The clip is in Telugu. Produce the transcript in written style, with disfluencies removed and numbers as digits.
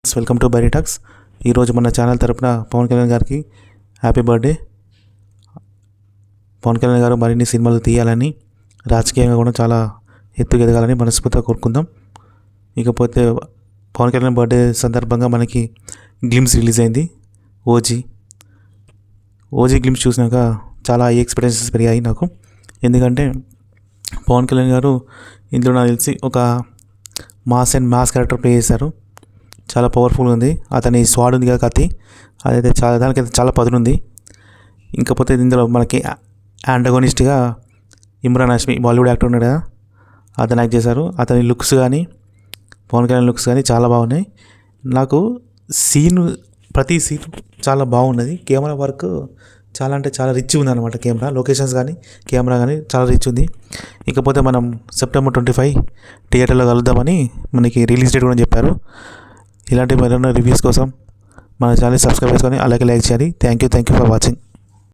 Welcome to బైరీ talks. ఈరోజు మన ఛానల్ తరపున పవన్ కళ్యాణ్ గారికి హ్యాపీ బర్త్డే. పవన్ కళ్యాణ్ గారు మరిన్ని సినిమాలు తీయాలని, రాజకీయంగా కూడా చాలా ఎత్తుకు ఎదగాలని మనస్ఫూర్తిగా కోరుకుందాం. ఇకపోతే పవన్ కళ్యాణ్ బర్త్డే సందర్భంగా మనకి గ్లిమ్స్ రిలీజ్ అయింది. ఓజీ గ్లిమ్స్ చూసినాక చాలా ఎక్స్పీరియన్సెస్ పెరిగాయి నాకు. ఎందుకంటే పవన్ కళ్యాణ్ గారు ఇందులో నాకు తెలిసి ఒక మాస్ క్యారెక్టర్ ప్లే చేశారు. చాలా పవర్ఫుల్గా ఉంది. అతని స్వాడ్ ఉంది కదా, కత్తి, అదైతే దానికైతే చాలా పదునుంది. ఇంకపోతే ఇందులో మనకి యాంటగోనిస్ట్గా ఇమ్రాన్ హాష్మి, బాలీవుడ్ యాక్టర్ ఉన్నాడు కదా, అతను యాక్ట్ చేశారు. అతని లుక్స్ కానీ, పవన్ కళ్యాణ్ లుక్స్ కానీ చాలా బాగున్నాయి. నాకు ప్రతి సీన్ చాలా బాగున్నది. కెమెరా వర్క్ చాలా అంటే చాలా రిచ్ ఉంది అనమాట. లొకేషన్స్ కానీ కెమెరా కానీ చాలా రిచ్ ఉంది. ఇకపోతే మనం September 25 థియేటర్లో కలుద్దామని మనకి రిలీజ్ డేట్ కూడా చెప్పారు. ఇలాంటి మరిన్ని రివ్యూస్ కోసం మన ఛానల్ సబ్స్క్రైబ్ చేసుకొని అలాగే లైక్ చేయాలి. Thank you for watching.